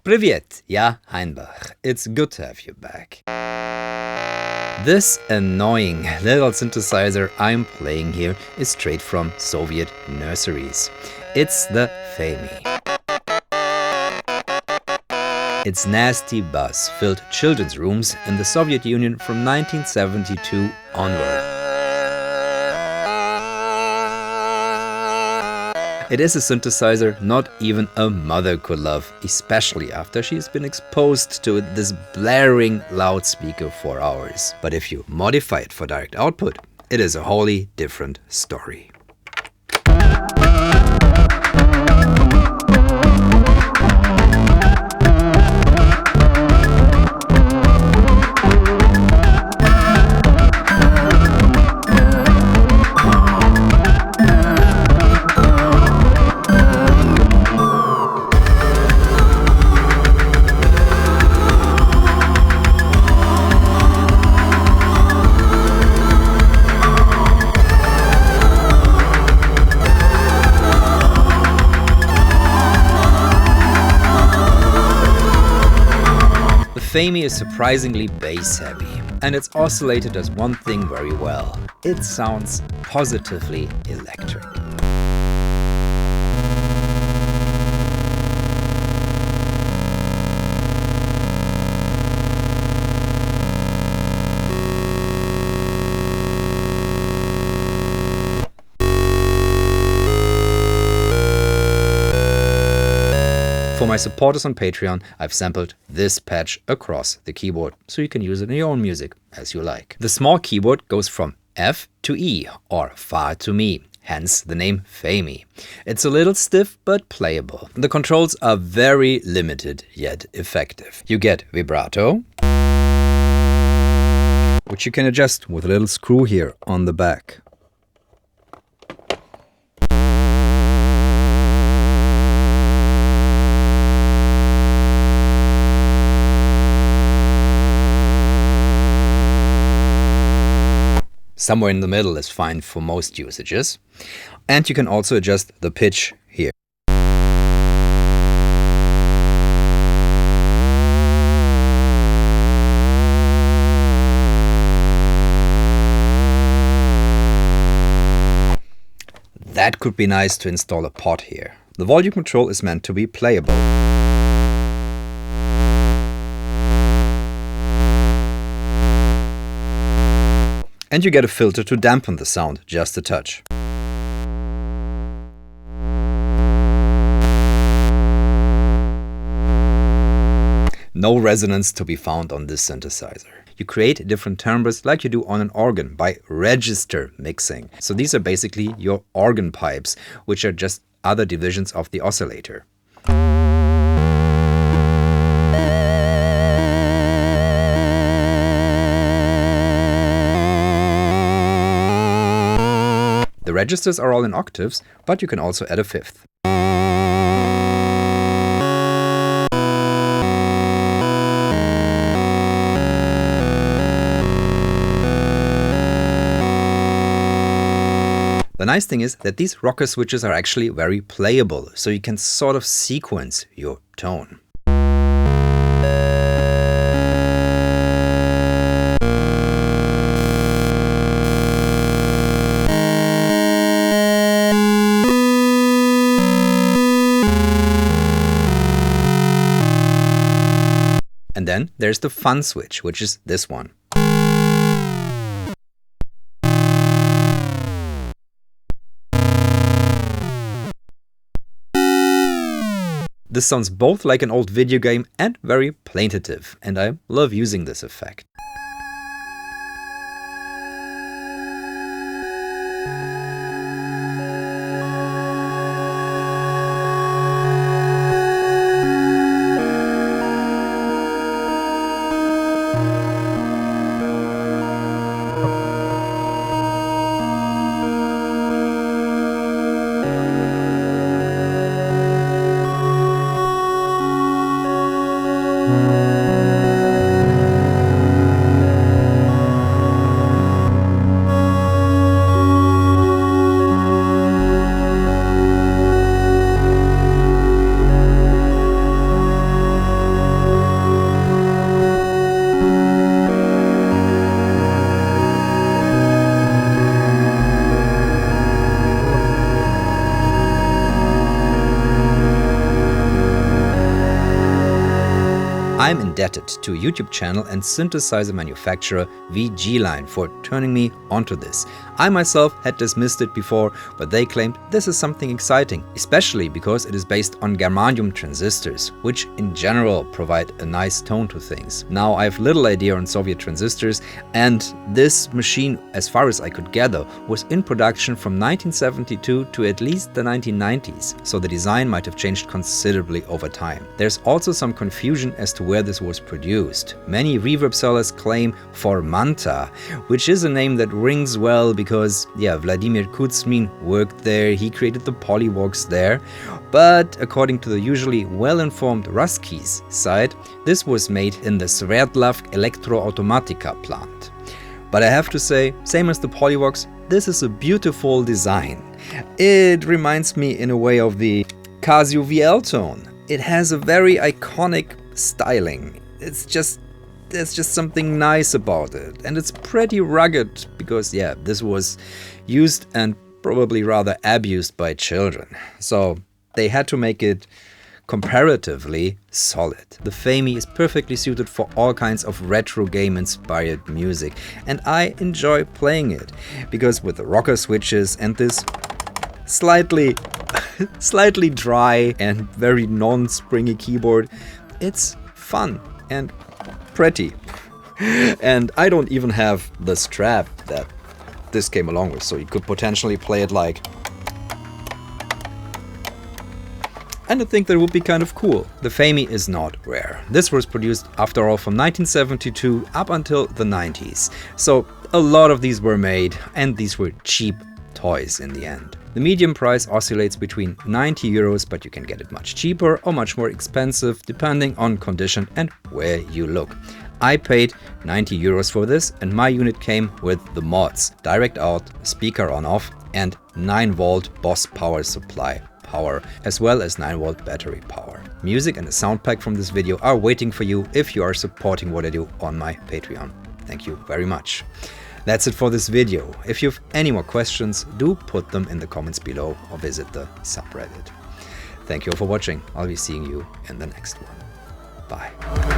Privyet, ja, Heinbach. It's good to have you back. This annoying little synthesizer I'm playing here is straight from Soviet nurseries. It's the Faemi. Its nasty buzz filled children's rooms in the Soviet Union from 1972 onward. It is a synthesizer not even a mother could love, especially after she's been exposed to this blaring loudspeaker for hours. But if you modify it for direct output, it is a wholly different story. The Faemi is surprisingly bass heavy, and its oscillator does one thing very well. It sounds positively electric. For my supporters on Patreon, I've sampled this patch across the keyboard, so you can use it in your own music as you like. The small keyboard goes from F to E, or Fa to Mi, hence the name Faemi. It's a little stiff but playable. The controls are very limited yet effective. You get vibrato, which you can adjust with a little screw here on the back. Somewhere in the middle is fine for most usages. And you can also adjust the pitch here. That could be nice to install a pot here. The volume control is meant to be playable. And you get a filter to dampen the sound just a touch. No resonance to be found on this synthesizer. You create different timbres like you do on an organ by register mixing. So these are basically your organ pipes, which are just other divisions of the oscillator. The registers are all in octaves, but you can also add a fifth. The nice thing is that these rocker switches are actually very playable, so you can sort of sequence your tone. And then there's the fun switch, which is this one. This sounds both like an old video game and very plaintive, and I love using this effect. I'm indebted to YouTube channel and synthesizer manufacturer VG-Line for turning me onto this. I myself had dismissed it before, but they claimed this is something exciting, especially because it is based on germanium transistors, which in general provide a nice tone to things. Now, I have little idea on Soviet transistors, and this machine, as far as I could gather, was in production from 1972 to at least the 1990s, so the design might have changed considerably over time. There's also some confusion as to where this was produced. Many reverb sellers claim Formanta, which is a name that rings well because, yeah, Vladimir Kuzmin worked there, he created the Polyvox there, but according to the usually well-informed Ruskies side, this was made in the Sverdlovsk Elektroautomatika plant. But I have to say, same as the Polyvox, this is a beautiful design. It reminds me in a way of the Casio VL tone. It has a very iconic styling. There's just something nice about it, and it's pretty rugged because, yeah, this was used and probably rather abused by children. So they had to make it comparatively solid. The Faemi is perfectly suited for all kinds of retro game inspired music, and I enjoy playing it because with the rocker switches and this slightly dry and very non-springy keyboard, it's fun and pretty. And I don't even have the strap that this came along with, so you could potentially play it like... And I think that would be kind of cool. The Faemi is not rare. This was produced, after all, from 1972 up until the 90s. So a lot of these were made, and these were cheap toys in the end. The medium price oscillates between 90 euros, but you can get it much cheaper or much more expensive, depending on condition and where you look. I paid 90 euros for this, and my unit came with the mods, direct out, speaker on off, and 9-volt Boss power supply power, as well as 9-volt battery power. Music and a sound pack from this video are waiting for you if you are supporting what I do on my Patreon. Thank you very much. That's it for this video. If you have any more questions, do put them in the comments below or visit the subreddit. Thank you all for watching. I'll be seeing you in the next one. Bye.